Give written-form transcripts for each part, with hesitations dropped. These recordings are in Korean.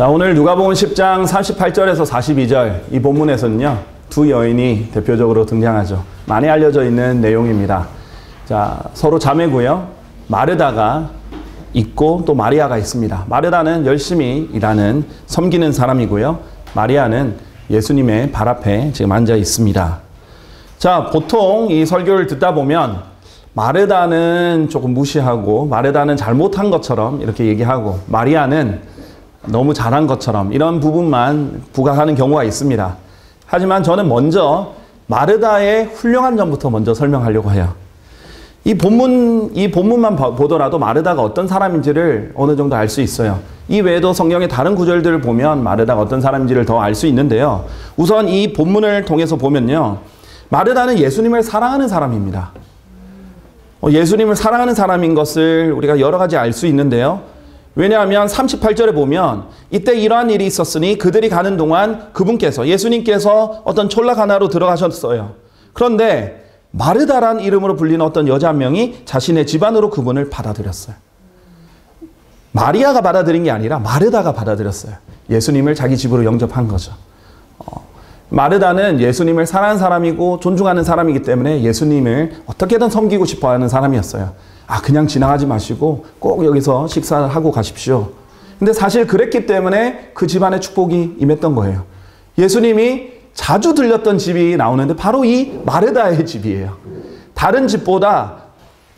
자, 오늘 누가복음 10장 38절에서 42절 이 본문에서는요, 두 여인이 대표적으로 등장하죠. 많이 알려져 있는 내용입니다. 자, 서로 자매고요. 마르다가 있고 또 마리아가 있습니다. 마르다는 열심히 일하는 섬기는 사람이고요. 마리아는 예수님의 발 앞에 지금 앉아 있습니다. 자, 보통 이 설교를 듣다 보면 마르다는 조금 무시하고 마르다는 잘못한 것처럼 이렇게 얘기하고 마리아는 너무 잘한 것처럼 이런 부분만 부각하는 경우가 있습니다. 하지만 저는 먼저 마르다의 훌륭한 점부터 먼저 설명하려고 해요. 이 본문만 보더라도 마르다가 어떤 사람인지를 어느 정도 알 수 있어요. 이 외에도 성경의 다른 구절들을 보면 마르다가 어떤 사람인지를 더 알 수 있는데요. 우선 이 본문을 통해서 보면요, 마르다는 예수님을 사랑하는 사람입니다. 예수님을 사랑하는 사람인 것을 우리가 여러 가지 알 수 있는데요. 왜냐하면 38절에 보면 이때 이러한 일이 있었으니 그들이 가는 동안 그분께서 예수님께서 어떤 촌락 하나로 들어가셨어요. 그런데 마르다란 이름으로 불리는 어떤 여자 한 명이 자신의 집안으로 그분을 받아들였어요. 마리아가 받아들인 게 아니라 마르다가 받아들였어요. 예수님을 자기 집으로 영접한 거죠. 마르다는 예수님을 사랑하는 사람이고 존중하는 사람이기 때문에 예수님을 어떻게든 섬기고 싶어하는 사람이었어요. 그냥 지나가지 마시고 꼭 여기서 식사를 하고 가십시오. 근데 사실 그랬기 때문에 그 집안에 축복이 임했던 거예요. 예수님이 자주 들렸던 집이 나오는데 바로 이 마르다의 집이에요. 다른 집보다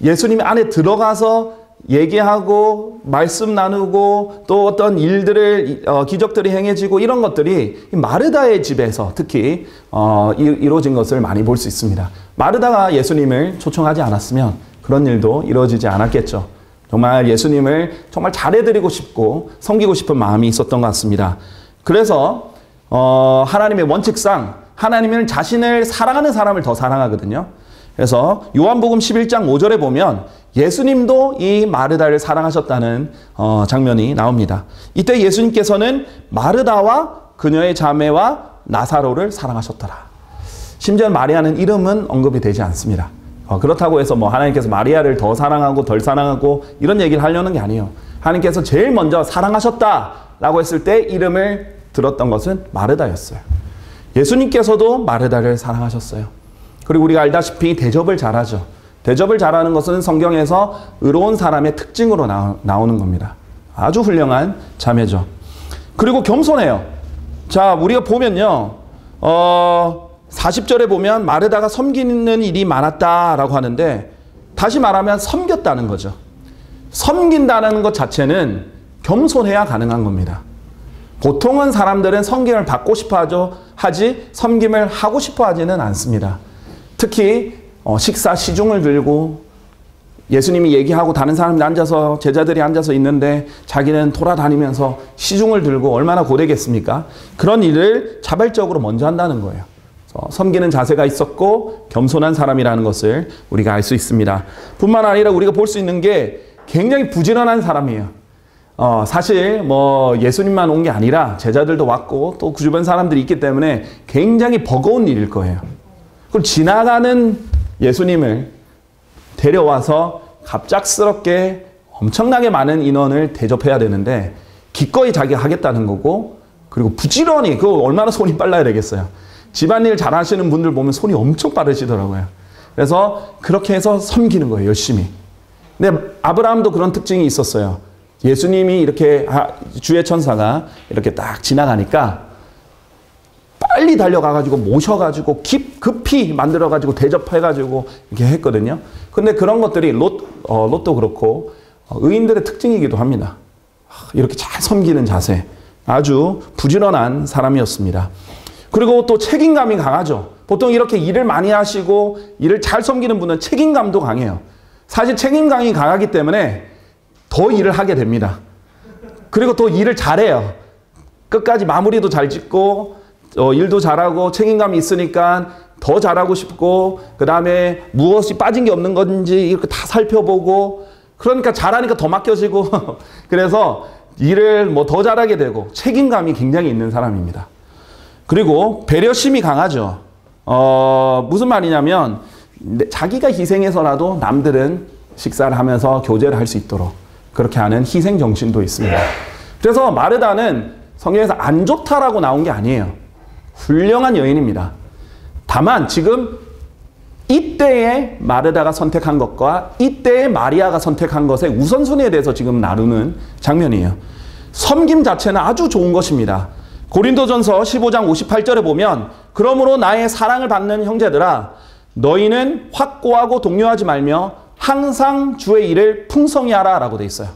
예수님이 안에 들어가서 얘기하고 말씀 나누고 또 어떤 일들을 기적들이 행해지고 이런 것들이 마르다의 집에서 특히 이루어진 것을 많이 볼 수 있습니다. 마르다가 예수님을 초청하지 않았으면 그런 일도 이루어지지 않았겠죠. 정말 예수님을 정말 잘해드리고 싶고 섬기고 싶은 마음이 있었던 것 같습니다. 그래서 하나님의 원칙상 하나님은 자신을 사랑하는 사람을 더 사랑하거든요. 그래서 요한복음 11장 5절에 보면 예수님도 이 마르다를 사랑하셨다는 장면이 나옵니다. 이때 예수님께서는 마르다와 그녀의 자매와 나사로를 사랑하셨더라. 심지어 마리아는 이름은 언급이 되지 않습니다. 그렇다고 해서 하나님께서 마리아를 더 사랑하고 덜 사랑하고 이런 얘기를 하려는 게 아니에요. 하나님께서 제일 먼저 사랑하셨다라고 했을 때 이름을 들었던 것은 마르다였어요. 예수님께서도 마르다를 사랑하셨어요. 그리고 우리가 알다시피 대접을 잘하죠. 대접을 잘하는 것은 성경에서 의로운 사람의 특징으로 나오는 겁니다. 아주 훌륭한 자매죠. 그리고 겸손해요. 자, 우리가 보면요, 40절에 보면 마르다가 섬기는 일이 많았다라고 하는데 다시 말하면 섬겼다는 거죠. 섬긴다는 것 자체는 겸손해야 가능한 겁니다. 보통은 사람들은 섬김을 받고 싶어 하지 섬김을 하고 싶어 하지는 않습니다. 특히 식사 시중을 들고 예수님이 얘기하고 다른 사람들이 앉아서 제자들이 앉아서 있는데 자기는 돌아다니면서 시중을 들고 얼마나 고되겠습니까? 그런 일을 자발적으로 먼저 한다는 거예요. 섬기는 자세가 있었고 겸손한 사람이라는 것을 우리가 알 수 있습니다. 뿐만 아니라 우리가 볼 수 있는 게 굉장히 부지런한 사람이에요. 사실 예수님만 온 게 아니라 제자들도 왔고 또 그 주변 사람들이 있기 때문에 굉장히 버거운 일일 거예요. 그리고 지나가는 예수님을 데려와서 갑작스럽게 엄청나게 많은 인원을 대접해야 되는데 기꺼이 자기가 하겠다는 거고, 그리고 부지런히, 그거 얼마나 손이 빨라야 되겠어요. 집안일 잘 하시는 분들 보면 손이 엄청 빠르시더라고요. 그래서 그렇게 해서 섬기는 거예요, 열심히. 근데 아브라함도 그런 특징이 있었어요. 예수님이 이렇게 주의 천사가 이렇게 딱 지나가니까 빨리 달려가가지고 모셔가지고 급히 만들어가지고 대접해가지고 이렇게 했거든요. 근데 그런 것들이 롯도 그렇고 의인들의 특징이기도 합니다. 이렇게 잘 섬기는 자세, 아주 부지런한 사람이었습니다. 그리고 또 책임감이 강하죠. 보통 이렇게 일을 많이 하시고 일을 잘 섬기는 분은 책임감도 강해요. 사실 책임감이 강하기 때문에 더 일을 하게 됩니다. 그리고 또 일을 잘해요. 끝까지 마무리도 잘 짓고 일도 잘하고 책임감이 있으니까 더 잘하고 싶고, 그 다음에 무엇이 빠진 게 없는 건지 이렇게 다 살펴보고, 그러니까 잘하니까 더 맡겨지고 그래서 일을 더 잘하게 되고 책임감이 굉장히 있는 사람입니다. 그리고 배려심이 강하죠. 무슨 말이냐면 자기가 희생해서라도 남들은 식사를 하면서 교제를 할 수 있도록 그렇게 하는 희생 정신도 있습니다. 그래서 마르다는 성경에서 안 좋다라고 나온 게 아니에요. 훌륭한 여인입니다. 다만 지금 이때의 마르다가 선택한 것과 이때의 마리아가 선택한 것의 우선순위에 대해서 지금 나누는 장면이에요. 섬김 자체는 아주 좋은 것입니다. 고린도전서 15장 58절에 보면 그러므로 나의 사랑을 받는 형제들아 너희는 확고하고 동요하지 말며 항상 주의 일을 풍성히 하라 라고 되어 있어요.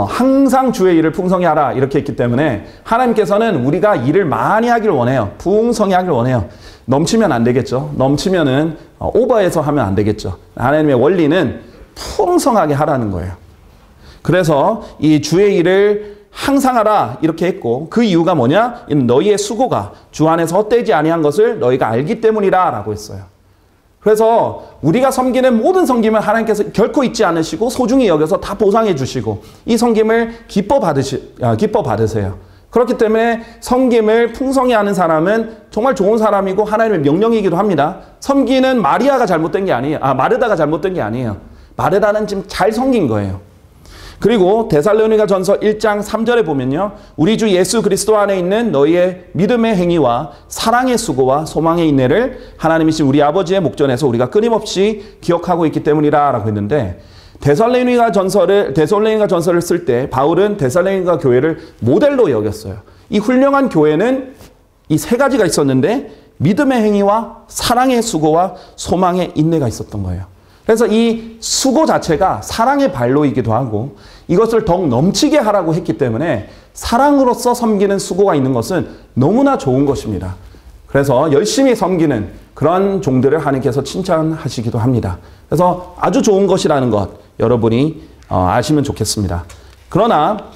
항상 주의 일을 풍성히 하라 이렇게 했기 때문에 하나님께서는 우리가 일을 많이 하길 원해요. 풍성히 하길 원해요. 넘치면 안 되겠죠. 넘치면은 오버해서 하면 안 되겠죠. 하나님의 원리는 풍성하게 하라는 거예요. 그래서 이 주의 일을 항상 하라 이렇게 했고 그 이유가 뭐냐? 너희의 수고가 주 안에서 헛되지 아니한 것을 너희가 알기 때문이라 라고 했어요. 그래서 우리가 섬기는 모든 섬김을 하나님께서 결코 잊지 않으시고 소중히 여겨서 다 보상해 주시고 이 섬김을 기뻐 받으세요. 그렇기 때문에 섬김을 풍성히 하는 사람은 정말 좋은 사람이고 하나님의 명령이기도 합니다. 섬기는 마리아가 잘못된 게 아니에요. 마르다가 잘못된 게 아니에요. 마르다는 지금 잘 섬긴 거예요. 그리고 데살로니가전서 1장 3절에 보면요. 우리 주 예수 그리스도 안에 있는 너희의 믿음의 행위와 사랑의 수고와 소망의 인내를 하나님이신 우리 아버지의 목전에서 우리가 끊임없이 기억하고 있기 때문이라 라고 했는데 데살로니가전서를 쓸 때 바울은 데살로니가 교회를 모델로 여겼어요. 이 훌륭한 교회는 이 세 가지가 있었는데 믿음의 행위와 사랑의 수고와 소망의 인내가 있었던 거예요. 그래서 이 수고 자체가 사랑의 발로이기도 하고 이것을 더욱 넘치게 하라고 했기 때문에 사랑으로서 섬기는 수고가 있는 것은 너무나 좋은 것입니다. 그래서 열심히 섬기는 그런 종들을 하나님께서 칭찬하시기도 합니다. 그래서 아주 좋은 것이라는 것 여러분이 아시면 좋겠습니다. 그러나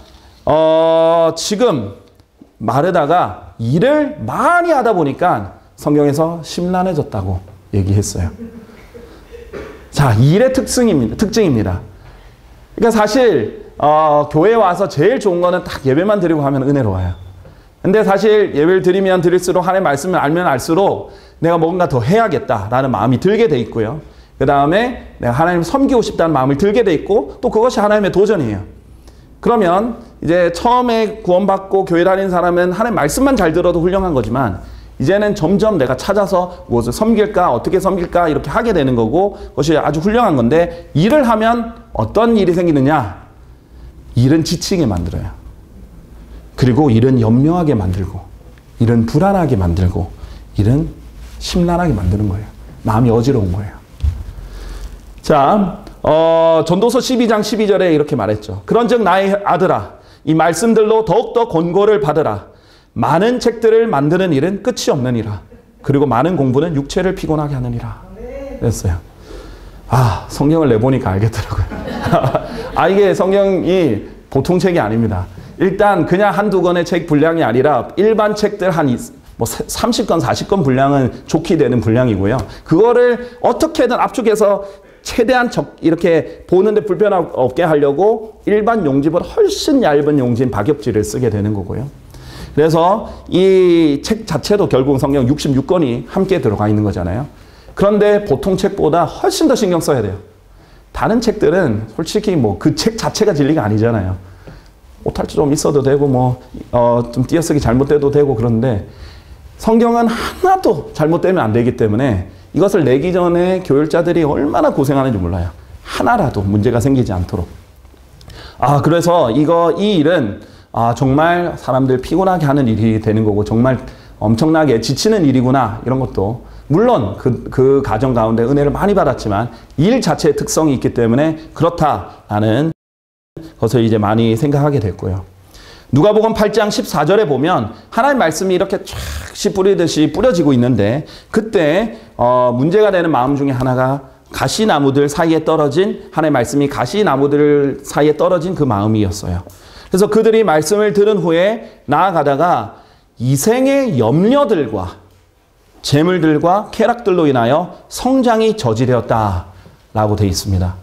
지금 마르다가 일을 많이 하다 보니까 성경에서 심란해졌다고 얘기했어요. 자, 일의 특징입니다. 그러니까 사실 교회에 와서 제일 좋은 거는 딱 예배만 드리고 하면 은혜로워요. 근데 사실 예배를 드리면 드릴수록 하나님의 말씀을 알면 알수록 내가 뭔가 더 해야겠다라는 마음이 들게 돼 있고요. 그 다음에 내가 하나님을 섬기고 싶다는 마음을 들게 돼 있고 또 그것이 하나님의 도전이에요. 그러면 이제 처음에 구원받고 교회 다니는 사람은 하나님 말씀만 잘 들어도 훌륭한 거지만 이제는 점점 내가 찾아서 무엇을 섬길까 어떻게 섬길까 이렇게 하게 되는 거고 그것이 아주 훌륭한 건데 일을 하면 어떤 일이 생기느냐? 일은 지치게 만들어요. 그리고 일은 염려하게 만들고 일은 불안하게 만들고 일은 심란하게 만드는 거예요. 마음이 어지러운 거예요. 자, 전도서 12장 12절에 이렇게 말했죠. 그런즉 나의 아들아 이 말씀들로 더욱더 권고를 받으라. 많은 책들을 만드는 일은 끝이 없느니라. 그리고 많은 공부는 육체를 피곤하게 하느니라. 그랬어요. 성경을 내보니까 알겠더라고요. 이게 성경이 보통 책이 아닙니다. 일단 그냥 한두 권의 책 분량이 아니라 일반 책들 한 30권, 40권 분량은 좋게 되는 분량이고요. 그거를 어떻게든 압축해서 최대한 이렇게 보는데 불편 없게 하려고 일반 용지보다 훨씬 얇은 용지인 박엽지를 쓰게 되는 거고요. 그래서 이 책 자체도 결국 성경 66권이 함께 들어가 있는 거잖아요. 그런데 보통 책보다 훨씬 더 신경 써야 돼요. 다른 책들은 솔직히 그 책 자체가 진리가 아니잖아요. 오탈도 좀 있어도 되고 좀 띄어쓰기 잘못돼도 되고 그런데 성경은 하나도 잘못되면 안 되기 때문에 이것을 내기 전에 교율자들이 얼마나 고생하는지 몰라요. 하나라도 문제가 생기지 않도록. 그래서 이 일은 정말 사람들 피곤하게 하는 일이 되는 거고 정말 엄청나게 지치는 일이구나 이런 것도 물론 그 가정 가운데 은혜를 많이 받았지만 일 자체의 특성이 있기 때문에 그렇다라는 것을 이제 많이 생각하게 됐고요. 누가복음 8장 14절에 보면 하나님 말씀이 이렇게 쫙 씨 뿌리듯이 뿌려지고 있는데 그때 문제가 되는 마음 중에 하나가 가시나무들 사이에 떨어진 하나님의 말씀이 가시나무들 사이에 떨어진 그 마음이었어요. 그래서 그들이 말씀을 들은 후에 나아가다가 이생의 염려들과 재물들과 쾌락들로 인하여 성장이 저지되었다라고 되어 있습니다.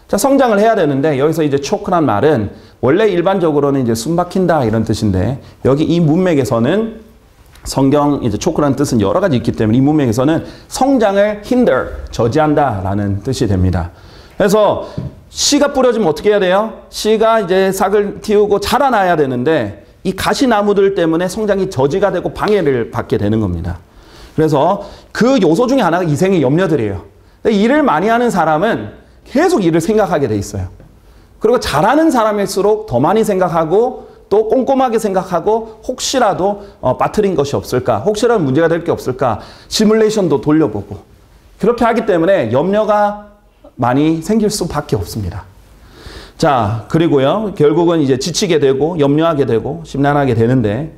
자, 성장을 해야 되는데 여기서 이제 초크란 말은 원래 일반적으로는 이제 숨막힌다 이런 뜻인데 여기 이 문맥에서는 성경 이제 초크라는 뜻은 여러 가지 있기 때문에 이 문맥에서는 성장을 hinder, 저지한다라는 뜻이 됩니다. 그래서 씨가 뿌려지면 어떻게 해야 돼요? 씨가 이제 싹을 틔우고 자라나야 되는데 이 가시나무들 때문에 성장이 저지가 되고 방해를 받게 되는 겁니다. 그래서 그 요소 중에 하나가 이생의 염려들이에요. 일을 많이 하는 사람은 계속 일을 생각하게 돼 있어요. 그리고 잘하는 사람일수록 더 많이 생각하고 또 꼼꼼하게 생각하고 혹시라도 빠뜨린 것이 없을까? 혹시라도 문제가 될 게 없을까? 시뮬레이션도 돌려보고 그렇게 하기 때문에 염려가 많이 생길 수밖에 없습니다. 자, 그리고요. 결국은 이제 지치게 되고 염려하게 되고 심란하게 되는데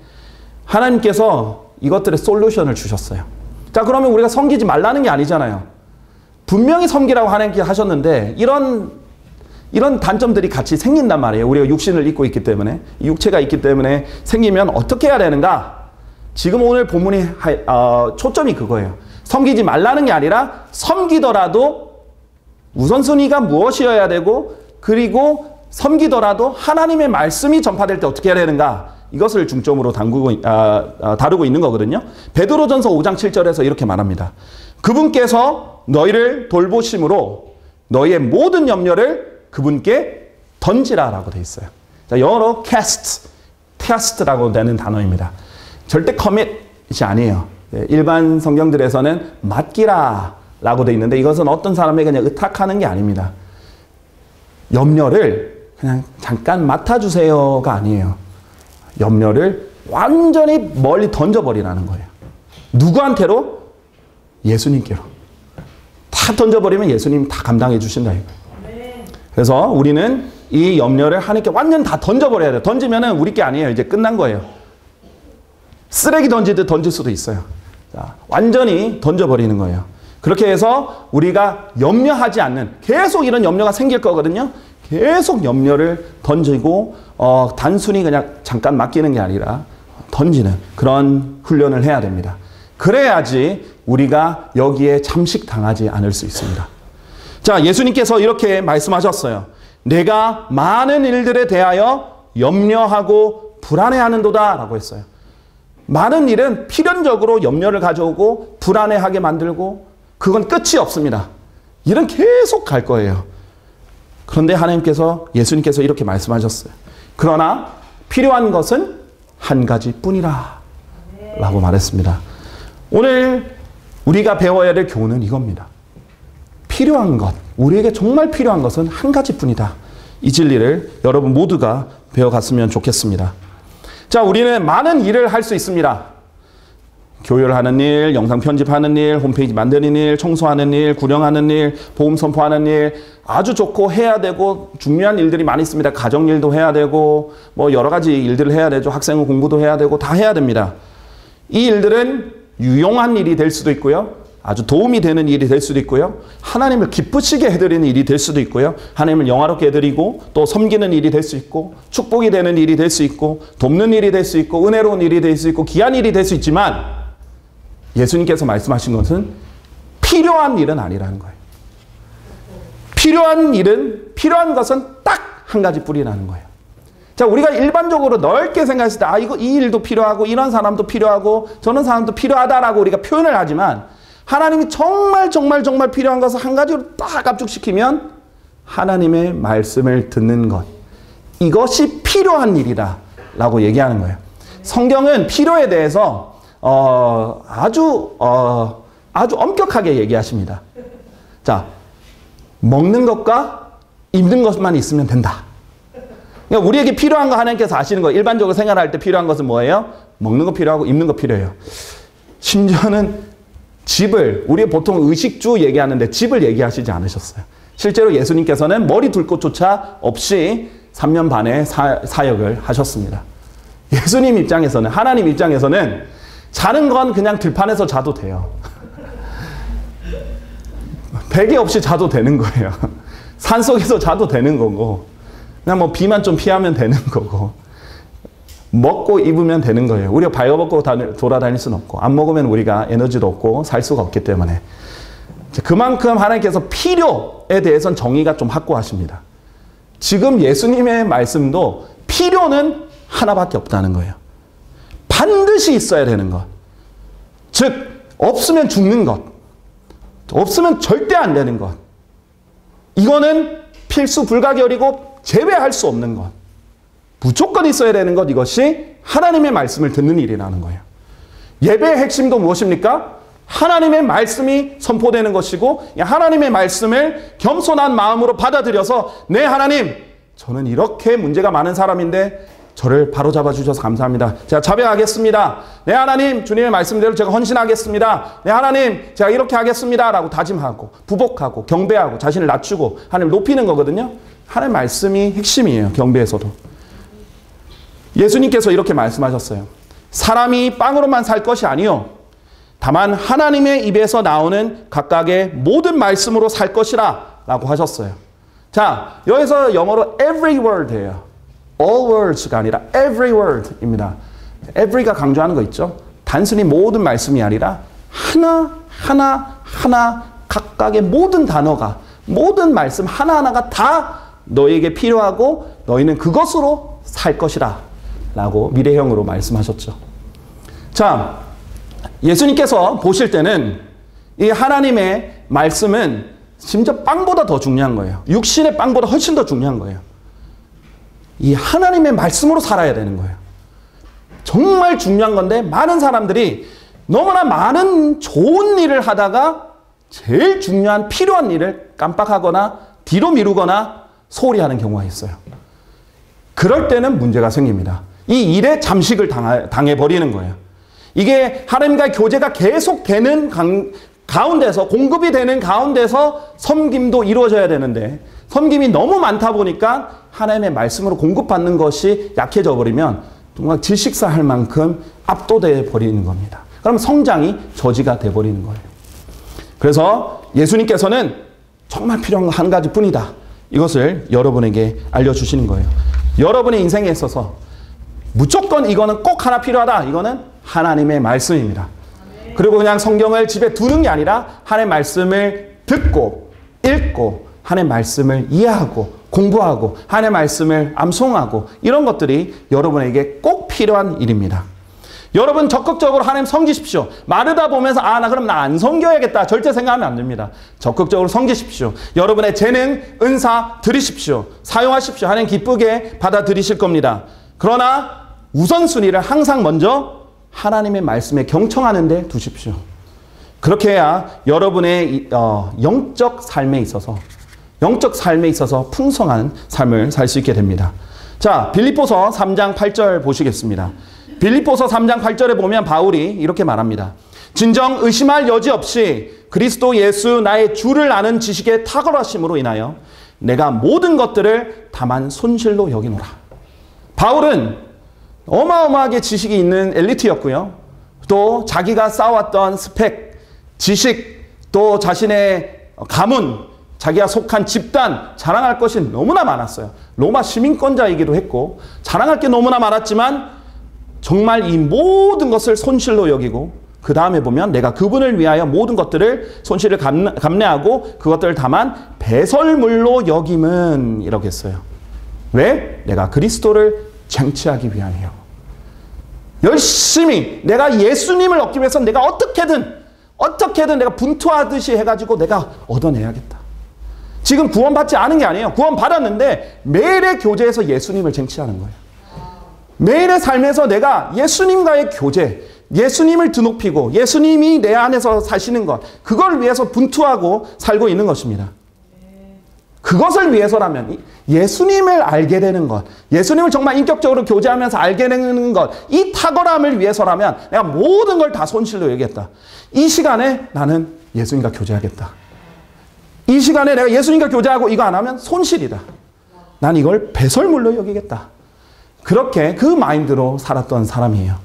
하나님께서 이것들의 솔루션을 주셨어요. 자, 그러면 우리가 섬기지 말라는 게 아니잖아요. 분명히 섬기라고 하나님께서 하셨는데 이런 단점들이 같이 생긴단 말이에요. 우리가 육신을 입고 있기 때문에. 육체가 있기 때문에 생기면 어떻게 해야 되는가? 지금 오늘 본문이 초점이 그거예요. 섬기지 말라는 게 아니라 섬기더라도 우선순위가 무엇이어야 되고 그리고 섬기더라도 하나님의 말씀이 전파될 때 어떻게 해야 되는가? 이것을 중점으로 다루고 있는 거거든요. 베드로전서 5장 7절에서 이렇게 말합니다. 그분께서 너희를 돌보심으로 너희의 모든 염려를 그분께 던지라라고 돼 있어요. 자, 영어로 test라고 되는 단어입니다. 절대 commit이 아니에요. 일반 성경들에서는 맡기라라고 돼 있는데 이것은 어떤 사람에게 그냥 의탁하는 게 아닙니다. 염려를 그냥 잠깐 맡아주세요가 아니에요. 염려를 완전히 멀리 던져버리라는 거예요. 누구한테로? 예수님께로. 다 던져버리면 예수님이 다 감당해 주신다 이거예요. 그래서 우리는 이 염려를 하나님께 완전 다 던져버려야 돼요. 던지면은 우리 게 아니에요. 이제 끝난 거예요. 쓰레기 던지듯 던질 수도 있어요. 자, 완전히 던져버리는 거예요. 그렇게 해서 우리가 염려하지 않는, 계속 이런 염려가 생길 거거든요. 계속 염려를 던지고 단순히 그냥 잠깐 맡기는 게 아니라 던지는 그런 훈련을 해야 됩니다. 그래야지 우리가 여기에 잠식당하지 않을 수 있습니다. 자, 예수님께서 이렇게 말씀하셨어요. 내가 많은 일들에 대하여 염려하고 불안해하는도다 라고 했어요. 많은 일은 필연적으로 염려를 가져오고 불안해하게 만들고 그건 끝이 없습니다. 일은 계속 갈 거예요. 그런데 예수님께서 이렇게 말씀하셨어요. 그러나 필요한 것은 한 가지뿐이라 라고 말했습니다. 오늘 우리가 배워야 될 교훈은 이겁니다. 필요한 것, 우리에게 정말 필요한 것은 한 가지뿐이다. 이 진리를 여러분 모두가 배워갔으면 좋겠습니다. 자, 우리는 많은 일을 할 수 있습니다. 교육을 하는 일, 영상 편집하는 일, 홈페이지 만드는 일, 청소하는 일, 구령하는 일, 보험 선포하는 일, 아주 좋고 해야 되고 중요한 일들이 많이 있습니다. 가정일도 해야 되고 뭐 여러 가지 일들을 해야 되죠. 학생 공부도 해야 되고 다 해야 됩니다. 이 일들은 유용한 일이 될 수도 있고요. 아주 도움이 되는 일이 될 수도 있고요. 하나님을 기쁘시게 해드리는 일이 될 수도 있고요. 하나님을 영화롭게 해드리고 또 섬기는 일이 될 수 있고 축복이 되는 일이 될 수 있고 돕는 일이 될 수 있고 은혜로운 일이 될 수 있고 귀한 일이 될 수 있지만 예수님께서 말씀하신 것은 필요한 일은 아니라는 거예요. 필요한 것은 딱 한 가지 뿌리라는 거예요. 자, 우리가 일반적으로 넓게 생각했을 때 이 일도 필요하고 이런 사람도 필요하고 저런 사람도 필요하다라고 우리가 표현을 하지만 하나님이 정말 필요한 것을 한 가지로 딱 압축시키면 하나님의 말씀을 듣는 것. 이것이 필요한 일이다 라고 얘기하는 거예요. 성경은 필요에 대해서 아주 엄격하게 얘기하십니다. 자, 먹는 것과 입는 것만 있으면 된다. 그러니까 우리에게 필요한 거 하나님께서 아시는 거예요. 일반적으로 생활할 때 필요한 것은 뭐예요? 먹는 거 필요하고 입는 거 필요해요. 심지어는 우리 보통 의식주 얘기하는데 집을 얘기하시지 않으셨어요. 실제로 예수님께서는 머리 둘 곳조차 없이 3년 반의 사역을 하셨습니다. 예수님 입장에서는, 하나님 입장에서는 자는 건 그냥 들판에서 자도 돼요. 베개 없이 자도 되는 거예요. 산속에서 자도 되는 거고 그냥 뭐 비만 좀 피하면 되는 거고 먹고 입으면 되는 거예요. 우리가 발가벗고 돌아다닐 수는 없고 안 먹으면 우리가 에너지도 없고 살 수가 없기 때문에 그만큼 하나님께서 필요에 대해서는 정의가 좀 확고하십니다. 지금 예수님의 말씀도 필요는 하나밖에 없다는 거예요. 반드시 있어야 되는 것. 즉 없으면 죽는 것. 없으면 절대 안 되는 것. 이거는 필수 불가결이고 제외할 수 없는 것, 무조건 있어야 되는 것, 이것이 하나님의 말씀을 듣는 일이라는 거예요. 예배의 핵심도 무엇입니까? 하나님의 말씀이 선포되는 것이고 하나님의 말씀을 겸손한 마음으로 받아들여서 네 하나님, 저는 이렇게 문제가 많은 사람인데 저를 바로잡아 주셔서 감사합니다. 제가 자백하겠습니다. 네 하나님, 주님의 말씀대로 제가 헌신하겠습니다. 네 하나님, 제가 이렇게 하겠습니다 라고 다짐하고 부복하고 경배하고 자신을 낮추고 하나님을 높이는 거거든요. 하나님의 말씀이 핵심이에요. 경배에서도. 예수님께서 이렇게 말씀하셨어요. 사람이 빵으로만 살 것이 아니요 다만 하나님의 입에서 나오는 각각의 모든 말씀으로 살 것이라 라고 하셨어요. 자, 여기서 영어로 every word예요. all words가 아니라 every word입니다. every가 강조하는 거 있죠. 단순히 모든 말씀이 아니라 하나 각각의 모든 단어가, 모든 말씀 하나하나가 다 너에게 필요하고 너희는 그것으로 살 것이라 라고 미래형으로 말씀하셨죠. 자, 예수님께서 보실 때는 이 하나님의 말씀은 심지어 빵보다 더 중요한 거예요. 육신의 빵보다 훨씬 더 중요한 거예요. 이 하나님의 말씀으로 살아야 되는 거예요. 정말 중요한 건데 많은 사람들이 너무나 많은 좋은 일을 하다가 제일 중요한 필요한 일을 깜빡하거나 뒤로 미루거나 소홀히 하는 경우가 있어요. 그럴 때는 문제가 생깁니다. 이 일에 잠식을 당해버리는 거예요. 이게 하나님과의 교제가 계속되는 가운데서, 공급이 되는 가운데서 섬김도 이루어져야 되는데 섬김이 너무 많다 보니까 하나님의 말씀으로 공급받는 것이 약해져 버리면 정말 질식사할 만큼 압도돼 버리는 겁니다. 그럼 성장이 저지가 돼 버리는 거예요. 그래서 예수님께서는 정말 필요한 거 한 가지뿐이다. 이것을 여러분에게 알려주시는 거예요. 여러분의 인생에 있어서 무조건 이거는 꼭 하나 필요하다. 이거는 하나님의 말씀입니다. 그리고 그냥 성경을 집에 두는 게 아니라 하나님의 말씀을 듣고 읽고 하나님의 말씀을 이해하고 공부하고 하나님의 말씀을 암송하고 이런 것들이 여러분에게 꼭 필요한 일입니다. 여러분 적극적으로 하나님 섬기십시오. 마르다 보면서 나 그럼 나 안 섬겨야겠다. 절대 생각하면 안 됩니다. 적극적으로 섬기십시오. 여러분의 재능, 은사 드리십시오. 사용하십시오. 하나님 기쁘게 받아들이실 겁니다. 그러나 우선순위를 항상 먼저 하나님의 말씀에 경청하는 데 두십시오. 그렇게 해야 여러분의 영적 삶에 있어서 풍성한 삶을 살 수 있게 됩니다. 자, 빌립보서 3장 8절 보시겠습니다. 빌립보서 3장 8절에 보면 바울이 이렇게 말합니다. 진정 의심할 여지 없이 그리스도 예수 나의 주를 아는 지식의 탁월하심으로 인하여 내가 모든 것들을 다만 손실로 여기노라. 바울은 어마어마하게 지식이 있는 엘리트였고요. 또 자기가 쌓아왔던 스펙, 지식, 또 자신의 가문, 자기가 속한 집단 자랑할 것이 너무나 많았어요. 로마 시민권자이기도 했고 자랑할 게 너무나 많았지만 정말 이 모든 것을 손실로 여기고 그 다음에 보면 내가 그분을 위하여 모든 것들을 손실을 감내하고 그것들을 다만 배설물로 여김은 이렇게 했어요. 왜? 내가 그리스도를 쟁취하기 위함이요. 열심히 내가 예수님을 얻기 위해서 내가 어떻게든 내가 분투하듯이 해가지고 내가 얻어내야겠다. 지금 구원받지 않은 게 아니에요. 구원받았는데 매일의 교제에서 예수님을 쟁취하는 거예요. 매일의 삶에서 내가 예수님과의 교제, 예수님을 드높이고 예수님이 내 안에서 사시는 것, 그걸 위해서 분투하고 살고 있는 것입니다. 그것을 위해서라면 예수님을 알게 되는 것, 예수님을 정말 인격적으로 교제하면서 알게 되는 것, 이 탁월함을 위해서라면 내가 모든 걸 다 손실로 여기겠다. 이 시간에 나는 예수님과 교제하겠다. 이 시간에 내가 예수님과 교제하고 이거 안 하면 손실이다. 난 이걸 배설물로 여기겠다. 그렇게 그 마인드로 살았던 사람이에요.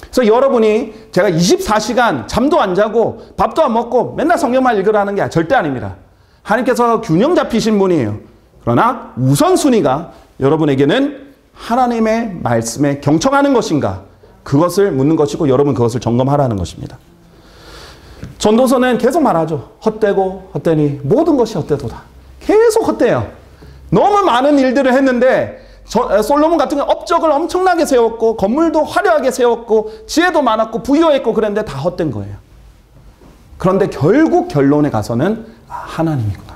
그래서 여러분이 제가 24시간 잠도 안 자고 밥도 안 먹고 맨날 성경만 읽으라는 게 절대 아닙니다. 하나님께서 균형 잡히신 분이에요. 그러나 우선순위가 여러분에게는 하나님의 말씀에 경청하는 것인가, 그것을 묻는 것이고 여러분 그것을 점검하라는 것입니다. 전도서는 계속 말하죠. 헛되고 헛되니 모든 것이 헛되도다. 계속 헛돼요. 너무 많은 일들을 했는데 솔로몬 같은 경우는 업적을 엄청나게 세웠고 건물도 화려하게 세웠고 지혜도 많았고 부유했고 그랬는데 다 헛된 거예요. 그런데 결국 결론에 가서는 하나님이구나.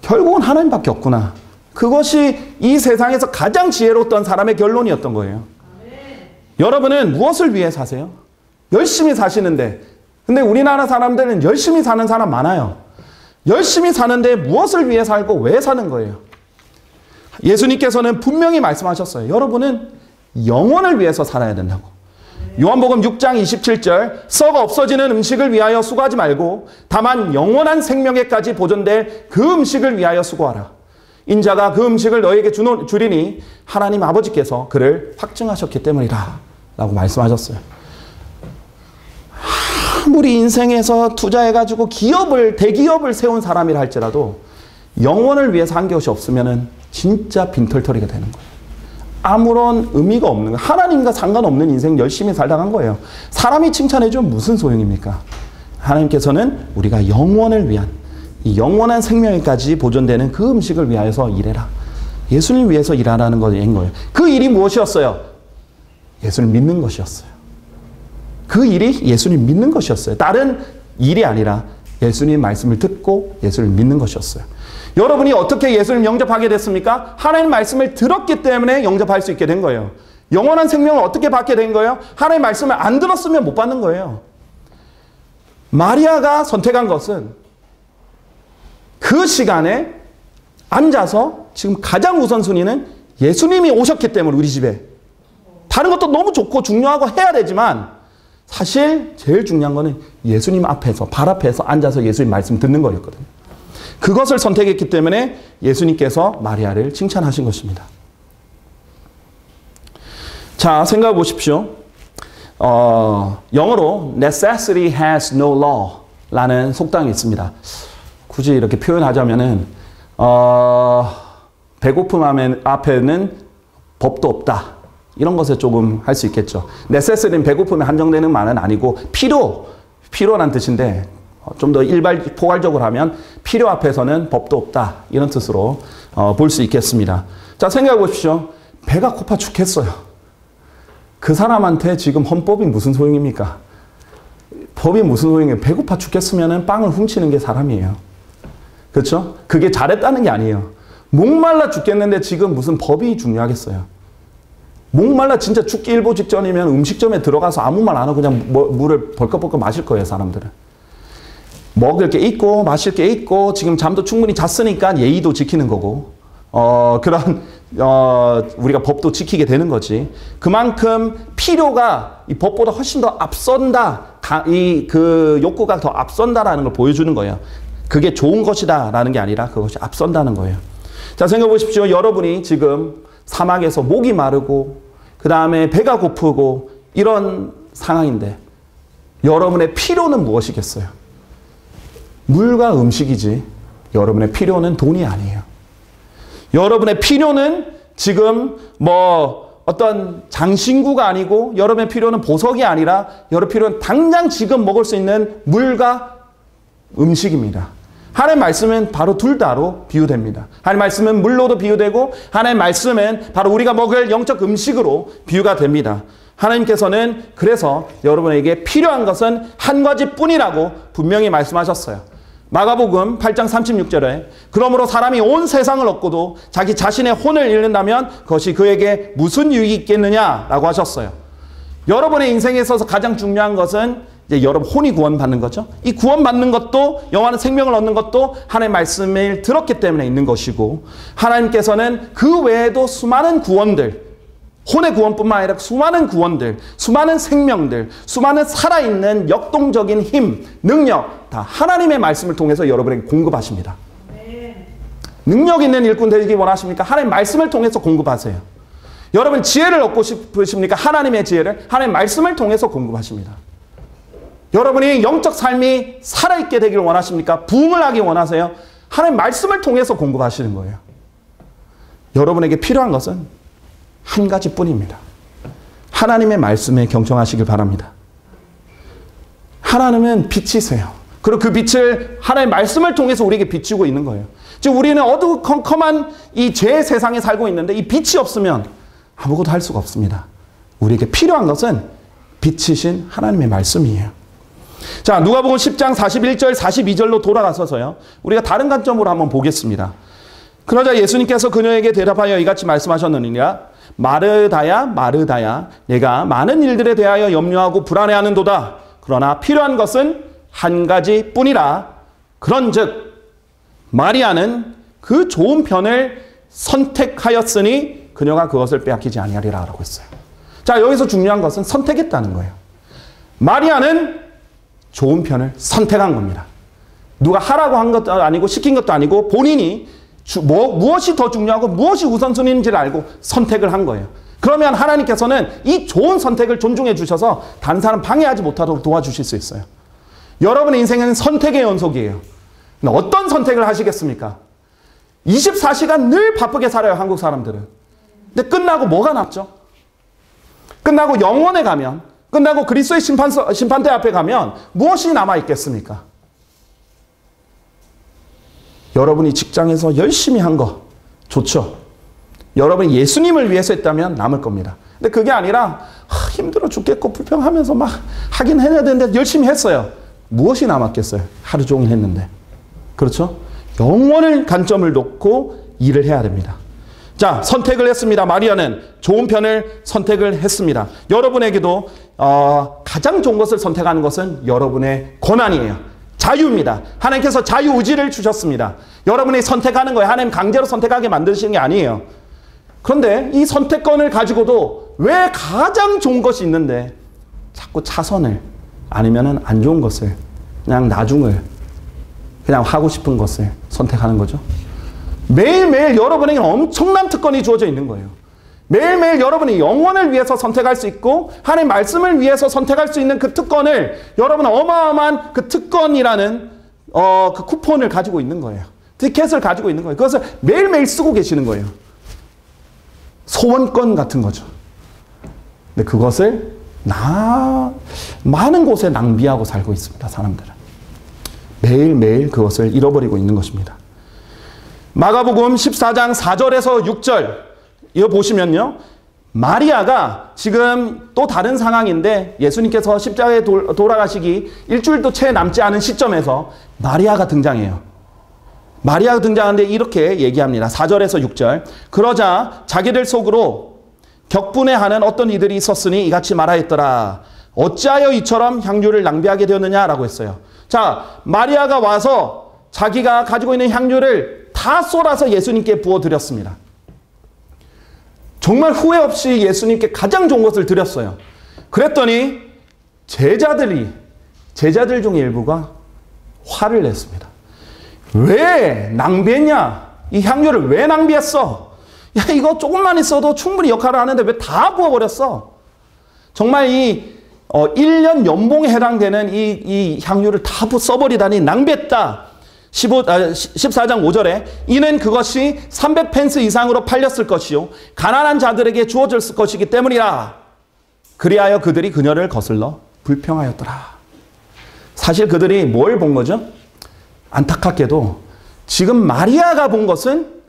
결국은 하나님밖에 없구나. 그것이 이 세상에서 가장 지혜로웠던 사람의 결론이었던 거예요. 여러분은 무엇을 위해 사세요? 열심히 사시는데, 근데 우리나라 사람들은 열심히 사는 사람 많아요. 열심히 사는데 무엇을 위해 살고 왜 사는 거예요? 예수님께서는 분명히 말씀하셨어요. 여러분은 영혼을 위해서 살아야 된다고. 요한복음 6장 27절, 썩어 없어지는 음식을 위하여 수고하지 말고 다만 영원한 생명에까지 보존될 그 음식을 위하여 수고하라. 인자가 그 음식을 너에게 주리니 하나님 아버지께서 그를 확증하셨기 때문이라 라고 말씀하셨어요. 아무리 인생에서 투자해가지고 대기업을 세운 사람이라 할지라도 영혼을 위해서 한 것이 없으면 진짜 빈털터리가 되는 거예요. 아무런 의미가 없는 거예요. 하나님과 상관없는 인생 열심히 살다가 한 거예요. 사람이 칭찬해주면 무슨 소용입니까? 하나님께서는 우리가 영원을 위한, 이 영원한 생명에까지 보존되는 그 음식을 위하여서 일해라. 예수님을 위해서 일하라는 거예요. 그 일이 무엇이었어요? 예수를 믿는 것이었어요. 그 일이 예수님 믿는 것이었어요. 다른 일이 아니라 예수님 말씀을 듣고 예수를 믿는 것이었어요. 여러분이 어떻게 예수를 영접하게 됐습니까? 하나님 말씀을 들었기 때문에 영접할 수 있게 된 거예요. 영원한 생명을 어떻게 받게 된 거예요? 하나님 말씀을 안 들었으면 못 받는 거예요. 마리아가 선택한 것은 그 시간에 앉아서 지금 가장 우선순위는 예수님이 오셨기 때문에 우리 집에. 다른 것도 너무 좋고 중요하고 해야 되지만 사실 제일 중요한 거는 예수님 앞에서, 발 앞에서 앉아서 예수님 말씀 듣는 거였거든요. 그것을 선택했기 때문에 예수님께서 마리아를 칭찬하신 것입니다. 자, 생각해 보십시오. 영어로 necessity has no law 라는 속담이 있습니다. 굳이 이렇게 표현하자면은 배고픔 앞에는 법도 없다. 이런 것에 조금 할 수 있겠죠. necessity는 배고픔에 한정되는 말은 아니고 필요란 뜻인데 좀 더 포괄적으로 하면 필요 앞에서는 법도 없다. 이런 뜻으로 볼 수 있겠습니다. 자, 생각해 보십시오. 배가 고파 죽겠어요. 그 사람한테 지금 헌법이 무슨 소용입니까? 법이 무슨 소용이에요? 배고파 죽겠으면 빵을 훔치는 게 사람이에요. 그렇죠? 그게 잘했다는 게 아니에요. 목말라 죽겠는데 지금 무슨 법이 중요하겠어요? 목말라 진짜 죽기 일보 직전이면 음식점에 들어가서 아무 말 안 하고 그냥 물을 벌컥벌컥 마실 거예요, 사람들은. 먹을 게 있고 마실 게 있고 지금 잠도 충분히 잤으니까 예의도 지키는 거고 우리가 법도 지키게 되는 거지. 그만큼 필요가 이 법보다 훨씬 더 앞선다. 그 욕구가 더 앞선다라는 걸 보여주는 거예요. 그게 좋은 것이다라는 게 아니라 그것이 앞선다는 거예요. 자, 생각해 보십시오. 여러분이 지금 사막에서 목이 마르고 그 다음에 배가 고프고 이런 상황인데 여러분의 필요는 무엇이겠어요? 물과 음식이지 여러분의 필요는 돈이 아니에요. 여러분의 필요는 지금 어떤 장신구가 아니고 여러분의 필요는 보석이 아니라 여러분의 필요는 당장 지금 먹을 수 있는 물과 음식입니다. 하나님 말씀은 바로 둘 다로 비유됩니다. 하나님 말씀은 물로도 비유되고 하나님 말씀은 바로 우리가 먹을 영적 음식으로 비유가 됩니다. 하나님께서는 그래서 여러분에게 필요한 것은 한 가지뿐이라고 분명히 말씀하셨어요. 마가복음 8장 36절에 그러므로 사람이 온 세상을 얻고도 자기 자신의 혼을 잃는다면 그것이 그에게 무슨 유익이 있겠느냐라고 하셨어요. 여러분의 인생에 있어서 가장 중요한 것은 이제 여러분 혼이 구원받는 거죠. 이 구원받는 것도 영원한 생명을 얻는 것도 하나님의 말씀을 들었기 때문에 있는 것이고 하나님께서는 그 외에도 수많은 구원들 혼의 구원뿐만 아니라 수많은 구원들, 수많은 생명들, 수많은 살아있는 역동적인 힘, 능력 다 하나님의 말씀을 통해서 여러분에게 공급하십니다. 능력 있는 일꾼 되기 원하십니까? 하나님의 말씀을 통해서 공급하세요. 여러분 지혜를 얻고 싶으십니까? 하나님의 지혜를 하나님의 말씀을 통해서 공급하십니다. 여러분이 영적 삶이 살아있게 되기를 원하십니까? 부흥을 하기 원하세요? 하나님 말씀을 통해서 공급하시는 거예요. 여러분에게 필요한 것은 한 가지뿐입니다. 하나님의 말씀에 경청하시길 바랍니다. 하나님은 빛이세요. 그리고 그 빛을 하나님의 말씀을 통해서 우리에게 비추고 있는 거예요. 지금 우리는 어두컴컴한 이 죄의 세상에 살고 있는데 이 빛이 없으면 아무것도 할 수가 없습니다. 우리에게 필요한 것은 빛이신 하나님의 말씀이에요. 자, 누가복음 10장 41절 42절로 돌아가서서요. 우리가 다른 관점으로 한번 보겠습니다. 그러자 예수님께서 그녀에게 대답하여 이같이 말씀하셨느니라. 마르다야 마르다야 내가 많은 일들에 대하여 염려하고 불안해하는도다. 그러나 필요한 것은 한 가지뿐이라. 그런즉 마리아는 그 좋은 편을 선택하였으니 그녀가 그것을 빼앗기지 아니하리라 라고 했어요. 자, 여기서 중요한 것은 선택했다는 거예요. 마리아는 좋은 편을 선택한 겁니다. 누가 하라고 한 것도 아니고 시킨 것도 아니고 본인이 무엇이 더 중요하고 무엇이 우선순위인지를 알고 선택을 한 거예요. 그러면 하나님께서는 이 좋은 선택을 존중해 주셔서 다른 사람 방해하지 못하도록 도와주실 수 있어요. 여러분의 인생은 선택의 연속이에요. 어떤 선택을 하시겠습니까? 24시간 늘 바쁘게 살아요, 한국 사람들은. 근데 끝나고 뭐가 남죠? 끝나고 영원에 가면, 끝나고 그리스도의 심판대 앞에 가면 무엇이 남아있겠습니까? 여러분이 직장에서 열심히 한 거 좋죠. 여러분이 예수님을 위해서 했다면 남을 겁니다. 근데 그게 아니라 힘들어 죽겠고 불평하면서 막 하긴 해야 되는데 열심히 했어요. 무엇이 남았겠어요? 하루 종일 했는데. 그렇죠? 영원을 관점을 놓고 일을 해야 됩니다. 자, 선택을 했습니다. 마리아는 좋은 편을 선택을 했습니다. 여러분에게도 가장 좋은 것을 선택하는 것은 여러분의 권한이에요. 자유입니다. 하나님께서 자유의지를 주셨습니다. 여러분이 선택하는 거예요. 하나님 강제로 선택하게 만드시는 게 아니에요. 그런데 이 선택권을 가지고도 왜 가장 좋은 것이 있는데 자꾸 차선을 아니면 안 좋은 것을 그냥 나중을 그냥 하고 싶은 것을 선택하는 거죠. 매일매일 여러분에게 엄청난 특권이 주어져 있는 거예요. 매일매일 여러분이 영혼을 위해서 선택할 수 있고 하나님 말씀을 위해서 선택할 수 있는 그 특권을 여러분은 어마어마한 그 특권이라는 그 쿠폰을 가지고 있는 거예요. 티켓을 가지고 있는 거예요. 그것을 매일매일 쓰고 계시는 거예요. 소원권 같은 거죠. 근데 그것을 많은 곳에 낭비하고 살고 있습니다. 사람들은. 매일매일 그것을 잃어버리고 있는 것입니다. 마가복음 14장 4절에서 6절 이거 보시면요. 마리아가 지금 또 다른 상황인데 예수님께서 십자가에 돌아가시기 일주일도 채 남지 않은 시점에서 마리아가 등장해요. 마리아가 등장하는데 이렇게 얘기합니다. 4절에서 6절. 그러자 자기들 속으로 격분해하는 어떤 이들이 있었으니 이같이 말하였더라. 어찌하여 이처럼 향유를 낭비하게 되었느냐라고 했어요. 자, 마리아가 와서 자기가 가지고 있는 향유를 다 쏟아서 예수님께 부어드렸습니다. 정말 후회 없이 예수님께 가장 좋은 것을 드렸어요. 그랬더니 제자들 중에 일부가 화를 냈습니다. 왜 낭비했냐? 이 향유를 왜 낭비했어? 야, 이거 조금만 있어도 충분히 역할을 하는데 왜 다 부어버렸어? 정말 이 1년 연봉에 해당되는 이 향유를 다 써버리다니 낭비했다. 14장 5절에 이는 그것이 300펜스 이상으로 팔렸을 것이요 가난한 자들에게 주어졌을 것이기 때문이라. 그리하여 그들이 그녀를 거슬러 불평하였더라. 사실 그들이 뭘 본 거죠? 안타깝게도 지금 마리아가 본 것은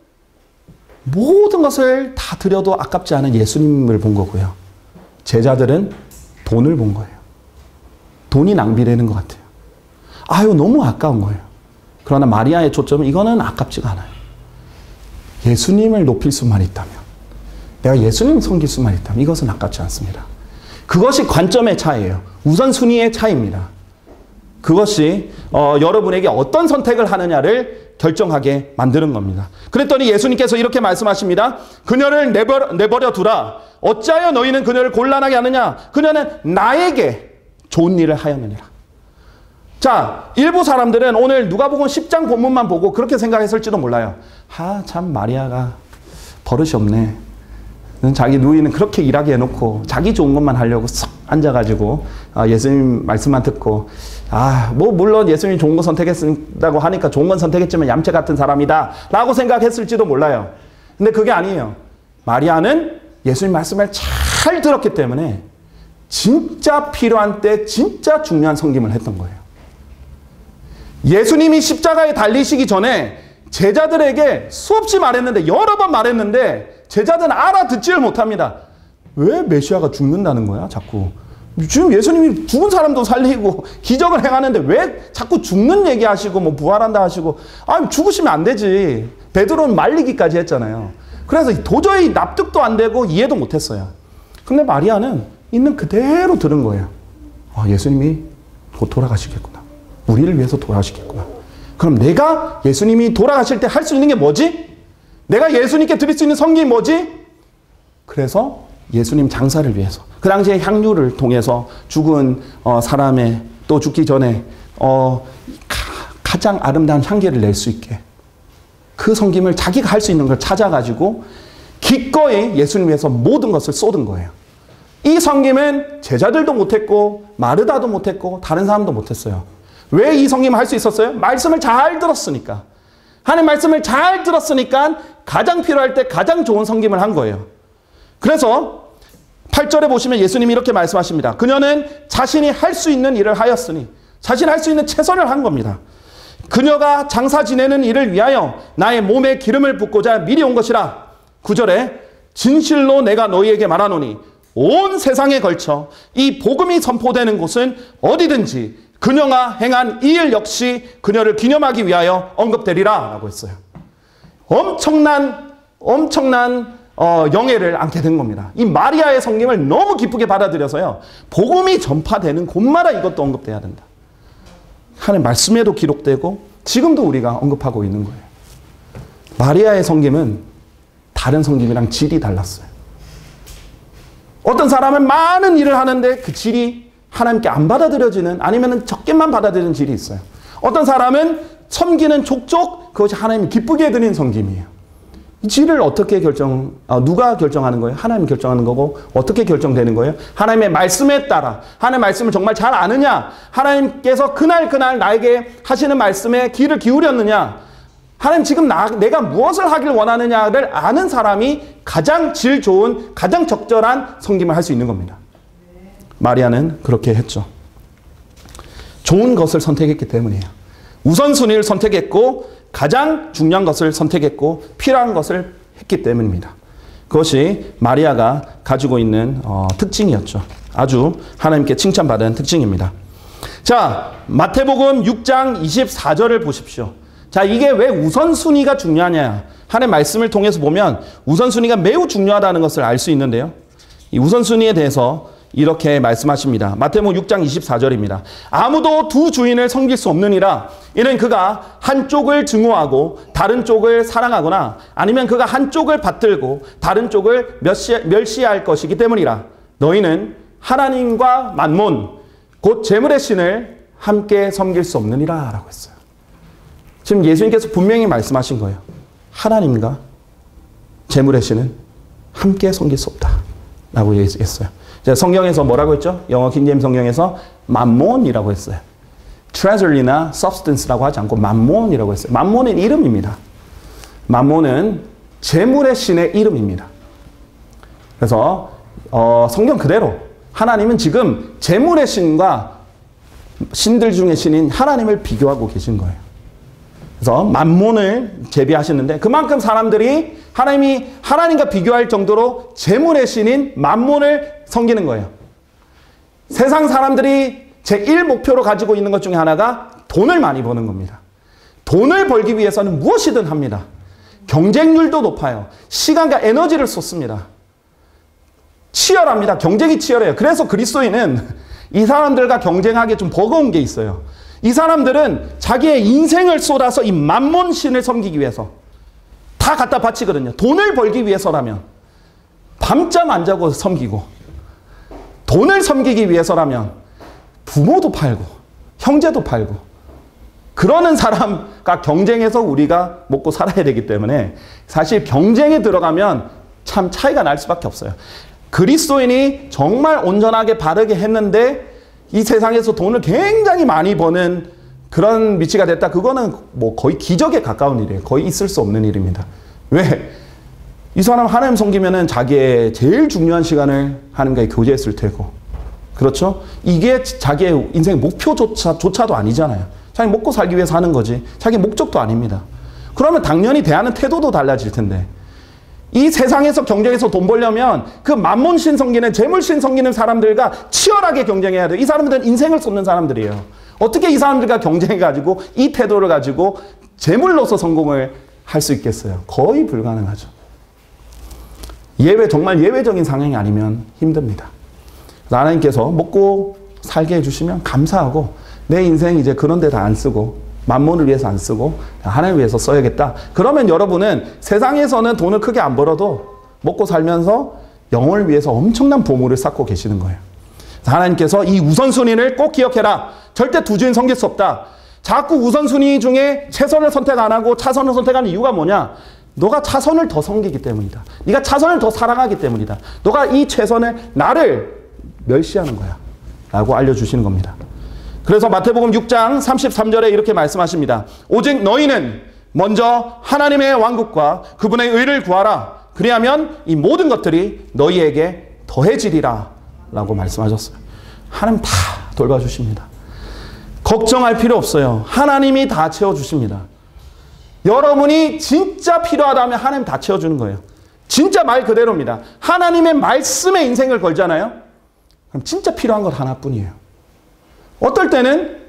모든 것을 다 드려도 아깝지 않은 예수님을 본 거고요. 제자들은 돈을 본 거예요. 돈이 낭비되는 것 같아요. 아유, 너무 아까운 거예요. 그러나 마리아의 초점은 이거는 아깝지가 않아요. 예수님을 높일 수만 있다면, 내가 예수님을 섬길 수만 있다면 이것은 아깝지 않습니다. 그것이 관점의 차이예요. 우선순위의 차이입니다. 그것이 여러분에게 어떤 선택을 하느냐를 결정하게 만드는 겁니다. 그랬더니 예수님께서 이렇게 말씀하십니다. 그녀를 내버려 두라. 어찌하여 너희는 그녀를 곤란하게 하느냐? 그녀는 나에게 좋은 일을 하였느니라. 자, 일부 사람들은 오늘 누가복음 10장 본문만 보고 그렇게 생각했을지도 몰라요. 참 마리아가 버릇이 없네. 자기 누이는 그렇게 일하게 해놓고 자기 좋은 것만 하려고 썩 앉아가지고 예수님 말씀만 듣고 물론 예수님이 좋은 거 선택했다고 하니까 좋은 건 선택했지만 얌체 같은 사람이다 라고 생각했을지도 몰라요. 근데 그게 아니에요. 마리아는 예수님 말씀을 잘 들었기 때문에 진짜 필요한 때 진짜 중요한 섬김을 했던 거예요. 예수님이 십자가에 달리시기 전에 제자들에게 수없이 말했는데, 여러 번 말했는데 제자들은 알아듣지를 못합니다. 왜 메시아가 죽는다는 거야? 자꾸 지금 예수님이 죽은 사람도 살리고 기적을 행하는데 왜 자꾸 죽는 얘기하시고 뭐 부활한다 하시고, 죽으시면 안 되지. 베드로는 말리기까지 했잖아요. 그래서 도저히 납득도 안 되고 이해도 못했어요. 근데 마리아는 있는 그대로 들은 거예요. 예수님이 곧 돌아가시겠구나. 우리를 위해서 돌아가시겠구나. 그럼 내가 예수님이 돌아가실 때 할 수 있는 게 뭐지? 내가 예수님께 드릴 수 있는 성경이 뭐지? 그래서 예수님 장사를 위해서, 그 당시에 향유를 통해서 죽은 사람의, 또 죽기 전에 가장 아름다운 향기를 낼 수 있게 그 섬김을 자기가 할 수 있는 걸 찾아가지고 기꺼이 예수님 위해서 모든 것을 쏟은 거예요. 이 섬김은 제자들도 못했고 마르다도 못했고 다른 사람도 못했어요. 왜 이 섬김을 할 수 있었어요? 말씀을 잘 들었으니까. 하나님 말씀을 잘 들었으니까 가장 필요할 때 가장 좋은 섬김을 한 거예요. 그래서 8절에 보시면 예수님이 이렇게 말씀하십니다. 그녀는 자신이 할 수 있는 일을 하였으니, 자신이 할 수 있는 최선을 한 겁니다. 그녀가 장사 지내는 일을 위하여 나의 몸에 기름을 붓고자 미리 온 것이라. 9절에 진실로 내가 너희에게 말하노니 온 세상에 걸쳐 이 복음이 선포되는 곳은 어디든지 그녀가 행한 이 일 역시 그녀를 기념하기 위하여 언급되리라 라고 했어요. 엄청난 영예를 안게 된 겁니다. 이 마리아의 섬김을 너무 기쁘게 받아들여서요, 복음이 전파되는 곳마다 이것도 언급돼야 된다. 하나님 말씀에도 기록되고 지금도 우리가 언급하고 있는 거예요. 마리아의 섬김은 다른 섬김이랑 질이 달랐어요. 어떤 사람은 많은 일을 하는데 그 질이 하나님께 안 받아들여지는, 아니면 적게만 받아들이는 질이 있어요. 어떤 사람은 섬기는 족족 그것이 하나님이 기쁘게 해드리는 섬김이에요. 이 질을 어떻게 누가 결정하는 거예요? 하나님이 결정하는 거고, 어떻게 결정되는 거예요? 하나님의 말씀에 따라. 하나님의 말씀을 정말 잘 아느냐? 하나님께서 그날 나에게 하시는 말씀에 귀를 기울였느냐? 하나님 지금 내가 무엇을 하길 원하느냐를 아는 사람이 가장 질 좋은, 가장 적절한 섬김을 할 수 있는 겁니다. 마리아는 그렇게 했죠. 좋은 것을 선택했기 때문이에요. 우선순위를 선택했고 가장 중요한 것을 선택했고 필요한 것을 했기 때문입니다. 그것이 마리아가 가지고 있는 특징이었죠. 아주 하나님께 칭찬받은 특징입니다. 자, 마태복음 6장 24절을 보십시오. 자, 이게 왜 우선순위가 중요하냐? 하나님의 말씀을 통해서 보면 우선순위가 매우 중요하다는 것을 알 수 있는데요. 이 우선순위에 대해서 이렇게 말씀하십니다. 마태복음 6장 24절입니다. 아무도 두 주인을 섬길 수 없느니라. 이는 그가 한쪽을 증오하고 다른 쪽을 사랑하거나, 아니면 그가 한쪽을 받들고 다른 쪽을 멸시할 것이기 때문이라. 너희는 하나님과 만몬, 곧 재물의 신을 함께 섬길 수 없느니라 라고 했어요. 지금 예수님께서 분명히 말씀하신 거예요. 하나님과 재물의 신은 함께 섬길 수 없다 라고 얘기했어요. 성경에서 뭐라고 했죠? 영어 킹제임스 성경에서 만몬이라고 했어요. treasure나 substance라고 하지 않고 만몬이라고 했어요. 만몬은 이름입니다. 만몬은 재물의 신의 이름입니다. 그래서 성경 그대로 하나님은 지금 재물의 신과 신들 중에 신인 하나님을 비교하고 계신 거예요. 그래서 만몬을 제비하시는데, 그만큼 사람들이 하나님이 하나님과 비교할 정도로 재물의 신인 만몬을 섬기는 거예요. 세상 사람들이 제1 목표로 가지고 있는 것 중에 하나가 돈을 많이 버는 겁니다. 돈을 벌기 위해서는 무엇이든 합니다. 경쟁률도 높아요. 시간과 에너지를 쏟습니다. 치열합니다. 경쟁이 치열해요. 그래서 그리스도인은 이 사람들과 경쟁하기 좀 버거운 게 있어요. 이 사람들은 자기의 인생을 쏟아서 이 만몬 신을 섬기기 위해서 다 갖다 바치거든요. 돈을 벌기 위해서라면 밤잠 안 자고 섬기고, 돈을 섬기기 위해서라면 부모도 팔고 형제도 팔고, 그러는 사람과 경쟁해서 우리가 먹고 살아야 되기 때문에 사실 경쟁에 들어가면 참 차이가 날 수밖에 없어요. 그리스도인이 정말 온전하게 바르게 했는데 이 세상에서 돈을 굉장히 많이 버는 그런 위치가 됐다. 그거는 뭐 거의 기적에 가까운 일이에요. 거의 있을 수 없는 일입니다. 왜? 이 사람 하나님 섬기면은 자기의 제일 중요한 시간을 하나님과의 교제했을 테고, 그렇죠? 이게 자기의 인생 목표조차도 아니잖아요. 자기 먹고 살기 위해서 하는 거지 자기 목적도 아닙니다. 그러면 당연히 대하는 태도도 달라질 텐데, 이 세상에서 경쟁해서 돈 벌려면 그 만몬신 섬기는 재물신 섬기는 사람들과 치열하게 경쟁해야 돼요. 이 사람들은 인생을 쏟는 사람들이에요. 어떻게 이 사람들과 경쟁해가지고 이 태도를 가지고 재물로서 성공을 할 수 있겠어요? 거의 불가능하죠. 정말 예외적인 상황이 아니면 힘듭니다. 하나님께서 먹고 살게 해주시면 감사하고 내 인생 이제 그런 데 다 안 쓰고 만몬을 위해서 안 쓰고 하나님을 위해서 써야겠다. 그러면 여러분은 세상에서는 돈을 크게 안 벌어도 먹고 살면서 영혼을 위해서 엄청난 보물을 쌓고 계시는 거예요. 하나님께서 이 우선순위를 꼭 기억해라. 절대 두 주인 섬길 수 없다. 자꾸 우선순위 중에 최선을 선택 안 하고 차선을 선택하는 이유가 뭐냐? 너가 차선을 더 섬기기 때문이다. 네가 차선을 더 사랑하기 때문이다. 너가 이 최선을 나를 멸시하는 거야 라고 알려주시는 겁니다. 그래서 마태복음 6장 33절에 이렇게 말씀하십니다. 오직 너희는 먼저 하나님의 왕국과 그분의 의를 구하라. 그리하면 이 모든 것들이 너희에게 더해지리라 라고 말씀하셨어요. 하나님 다 돌봐주십니다. 걱정할 필요 없어요. 하나님이 다 채워주십니다. 여러분이 진짜 필요하다면 하나님 다 채워주는 거예요. 진짜 말 그대로입니다. 하나님의 말씀에 인생을 걸잖아요. 그럼 진짜 필요한 건 하나뿐이에요. 어떨 때는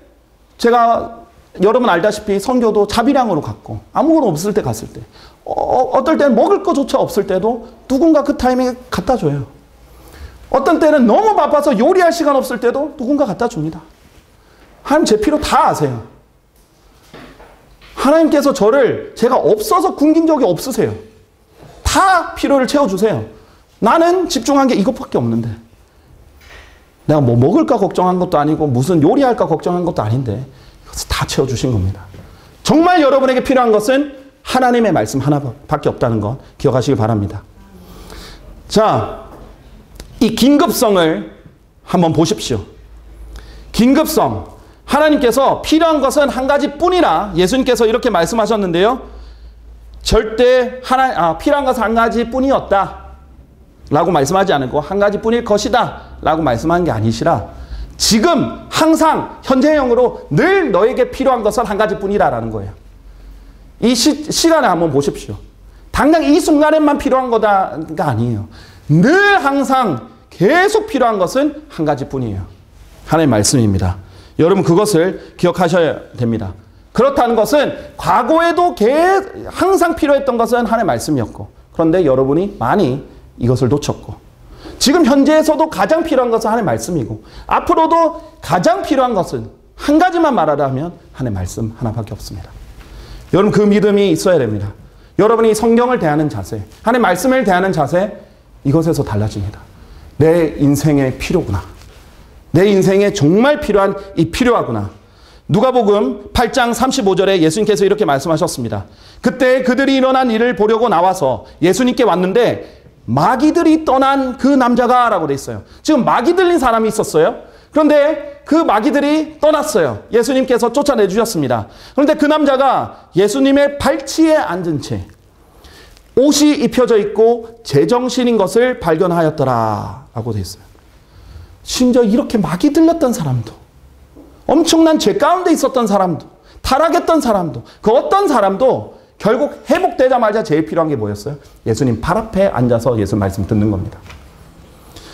제가 여러분 알다시피 선교도 자비량으로 갔고 아무것도 없을 때 갔을 때 어떨 때는 먹을 것조차 없을 때도 누군가 그 타이밍에 갖다 줘요. 어떤 때는 너무 바빠서 요리할 시간 없을 때도 누군가 갖다 줍니다. 하나님 제 필요 다 아세요. 하나님께서 제가 없어서 굶긴 적이 없으세요. 다 필요를 채워주세요. 나는 집중한 게 이것밖에 없는데 내가 뭐 먹을까 걱정한 것도 아니고 무슨 요리할까 걱정한 것도 아닌데 이것을 다 채워주신 겁니다. 정말 여러분에게 필요한 것은 하나님의 말씀 하나밖에 없다는 것 기억하시기 바랍니다. 자, 이 긴급성을 한번 보십시오. 긴급성. 하나님께서 필요한 것은 한 가지뿐이라 예수님께서 이렇게 말씀하셨는데요. 절대 필요한 것은 한 가지뿐이었다 라고 말씀하지 않고 한 가지뿐일 것이다 라고 말씀한 게 아니시라 지금 항상 현재형으로 늘 너에게 필요한 것은 한 가지뿐이라 라는 거예요. 이 시간에 한번 보십시오. 당장 이 순간에만 필요한 거다가 아니에요. 늘 항상 계속 필요한 것은 한 가지뿐이에요. 하나님의 말씀입니다. 여러분 그것을 기억하셔야 됩니다. 그렇다는 것은 과거에도 항상 필요했던 것은 하나님의 말씀이었고 그런데 여러분이 많이 이것을 놓쳤고 지금 현재에서도 가장 필요한 것은 하나님의 말씀이고 앞으로도 가장 필요한 것은 한 가지만 말하자면 하나님의 말씀 하나밖에 없습니다. 여러분 그 믿음이 있어야 됩니다. 여러분이 성경을 대하는 자세, 하나님의 말씀을 대하는 자세 이것에서 달라집니다. 내 인생의 필요구나. 내 인생에 정말 필요한 이 필요하구나. 누가복음 8장 35절에 예수님께서 이렇게 말씀하셨습니다. 그때 그들이 일어난 일을 보려고 나와서 예수님께 왔는데 마귀들이 떠난 그 남자가 라고 돼 있어요. 지금 마귀 들린 사람이 있었어요. 그런데 그 마귀들이 떠났어요. 예수님께서 쫓아내 주셨습니다. 그런데 그 남자가 예수님의 발치에 앉은 채 옷이 입혀져 있고 제정신인 것을 발견하였더라 라고 돼 있어요. 심지어 이렇게 마귀 들렸던 사람도 엄청난 죄 가운데 있었던 사람도 타락했던 사람도 그 어떤 사람도 결국 회복되자마자 제일 필요한 게 뭐였어요? 예수님 발 앞에 앉아서 예수 말씀 듣는 겁니다.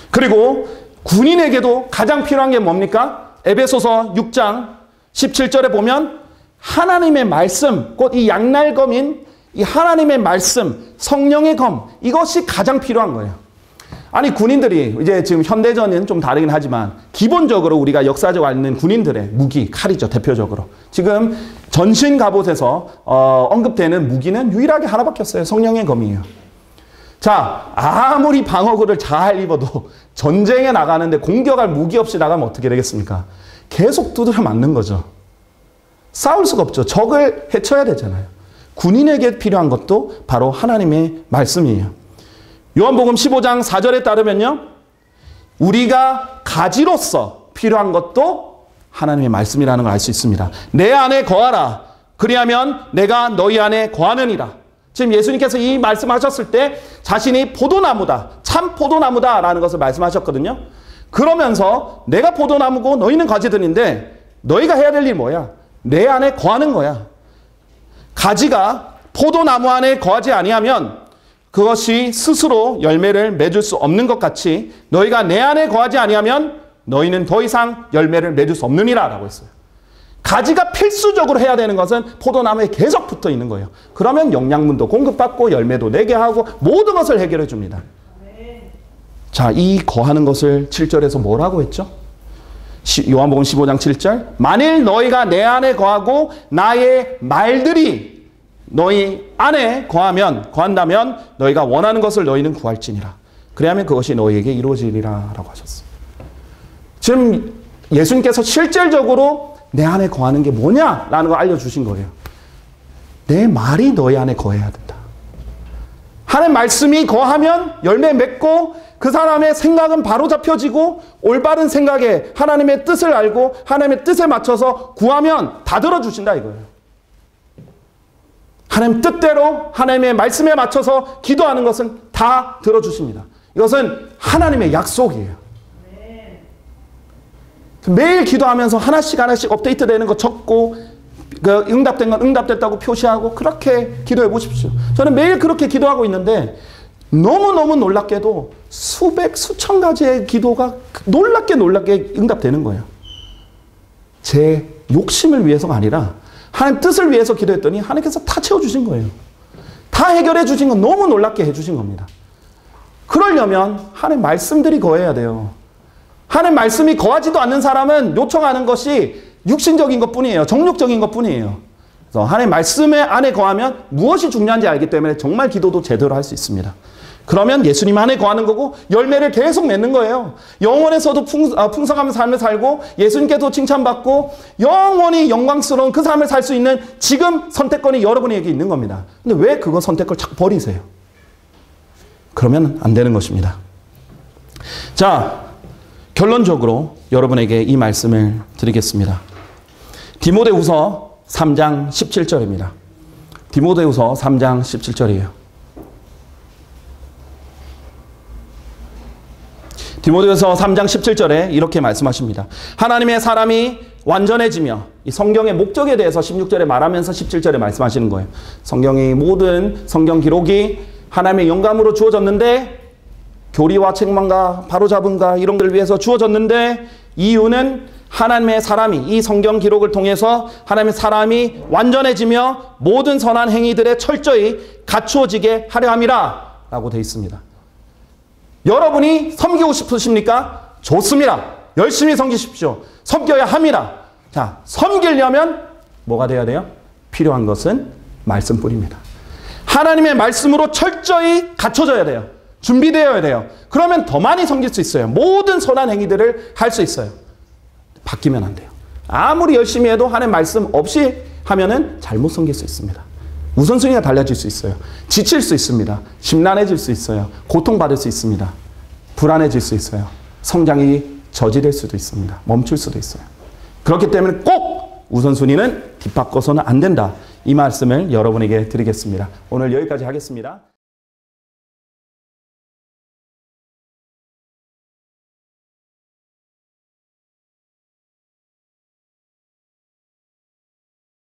그리고 군인에게도 가장 필요한 게 뭡니까? 에베소서 6장 17절에 보면 하나님의 말씀, 곧 이 양날검인 이 하나님의 말씀, 성령의 검 이것이 가장 필요한 거예요. 아니 군인들이 이제 지금 현대전은 좀 다르긴 하지만 기본적으로 우리가 역사적으로 아는 군인들의 무기, 칼이죠. 대표적으로. 지금 전신 갑옷에서 언급되는 무기는 유일하게 하나밖에 없어요. 성령의 검이에요. 자, 아무리 방어구를 잘 입어도 전쟁에 나가는데 공격할 무기 없이 나가면 어떻게 되겠습니까? 계속 두드려 맞는 거죠. 싸울 수가 없죠. 적을 해쳐야 되잖아요. 군인에게 필요한 것도 바로 하나님의 말씀이에요. 요한복음 15장 4절에 따르면요. 우리가 가지로서 필요한 것도 하나님의 말씀이라는 걸 알 수 있습니다. 내 안에 거하라. 그리하면 내가 너희 안에 거하느니라. 지금 예수님께서 이 말씀하셨을 때 자신이 포도나무다. 참 포도나무다라는 것을 말씀하셨거든요. 그러면서 내가 포도나무고 너희는 가지들인데 너희가 해야 될 일이 뭐야? 내 안에 거하는 거야. 가지가 포도나무 안에 거하지 아니하면 그것이 스스로 열매를 맺을 수 없는 것 같이 너희가 내 안에 거하지 아니하면 너희는 더 이상 열매를 맺을 수 없느니라 라고 했어요. 가지가 필수적으로 해야 되는 것은 포도나무에 계속 붙어 있는 거예요. 그러면 영양분도 공급받고 열매도 내게 하고 모든 것을 해결해 줍니다. 자, 이 거하는 것을 7절에서 뭐라고 했죠? 요한복음 15장 7절. 만일 너희가 내 안에 거하고 나의 말들이 너희 안에 거한다면 너희가 원하는 것을 너희는 구할지니라. 그래야만 그것이 너희에게 이루어지리라 라고 하셨어요. 지금 예수님께서 실질적으로 내 안에 거하는 게 뭐냐라는 걸 알려주신 거예요. 내 말이 너희 안에 거해야 된다. 하나님 말씀이 거하면 열매 맺고 그 사람의 생각은 바로 잡혀지고 올바른 생각에 하나님의 뜻을 알고 하나님의 뜻에 맞춰서 구하면 다 들어주신다 이거예요. 하나님 뜻대로 하나님의 말씀에 맞춰서 기도하는 것은 다 들어주십니다. 이것은 하나님의 약속이에요. 매일 기도하면서 하나씩 업데이트되는 거 적고 그 응답된 건 응답됐다고 표시하고 그렇게 기도해 보십시오. 저는 매일 그렇게 기도하고 있는데 너무너무 놀랍게도 수천 가지의 기도가 놀랍게 응답되는 거예요. 제 욕심을 위해서가 아니라 하나님 뜻을 위해서 기도했더니 하나님께서 다 채워주신 거예요. 다 해결해 주신 건 너무 놀랍게 해주신 겁니다. 그러려면 하나님 말씀들이 거해야 돼요. 하나님 말씀이 거하지도 않는 사람은 요청하는 것이 육신적인 것뿐이에요. 정욕적인 것뿐이에요. 그래서 하나님 말씀의 안에 거하면 무엇이 중요한지 알기 때문에 정말 기도도 제대로 할 수 있습니다. 그러면 예수님 안에 거하는 거고 열매를 계속 맺는 거예요. 영원에서도 풍성한 삶을 살고 예수님께도 칭찬받고 영원히 영광스러운 그 삶을 살 수 있는 지금 선택권이 여러분에게 있는 겁니다. 근데 왜 그거 선택권을 자꾸 버리세요? 그러면 안 되는 것입니다. 자, 결론적으로 여러분에게 이 말씀을 드리겠습니다. 디모데후서 3장 17절입니다. 디모데후서 3장 17절이에요. 디모데후서 3장 17절에 이렇게 말씀하십니다. 하나님의 사람이 완전해지며 이 성경의 목적에 대해서 16절에 말하면서 17절에 말씀하시는 거예요. 성경의 모든 성경 기록이 하나님의 영감으로 주어졌는데 교리와 책망과 바로잡음과 이런 걸 위해서 주어졌는데 이유는 하나님의 사람이 이 성경 기록을 통해서 하나님의 사람이 완전해지며 모든 선한 행위들에 철저히 갖추어지게 하려 함이라 라고 되어 있습니다. 여러분이 섬기고 싶으십니까? 좋습니다. 열심히 섬기십시오. 섬겨야 합니다. 자, 섬기려면 뭐가 돼야 돼요? 필요한 것은 말씀뿐입니다. 하나님의 말씀으로 철저히 갖춰져야 돼요. 준비되어야 돼요. 그러면 더 많이 섬길 수 있어요. 모든 선한 행위들을 할 수 있어요. 바뀌면 안 돼요. 아무리 열심히 해도 하나님 말씀 없이 하면은 잘못 섬길 수 있습니다. 우선순위가 달라질 수 있어요. 지칠 수 있습니다. 심란해질 수 있어요. 고통받을 수 있습니다. 불안해질 수 있어요. 성장이 저지될 수도 있습니다. 멈출 수도 있어요. 그렇기 때문에 꼭 우선순위는 뒤바꿔서는 안 된다. 이 말씀을 여러분에게 드리겠습니다. 오늘 여기까지 하겠습니다.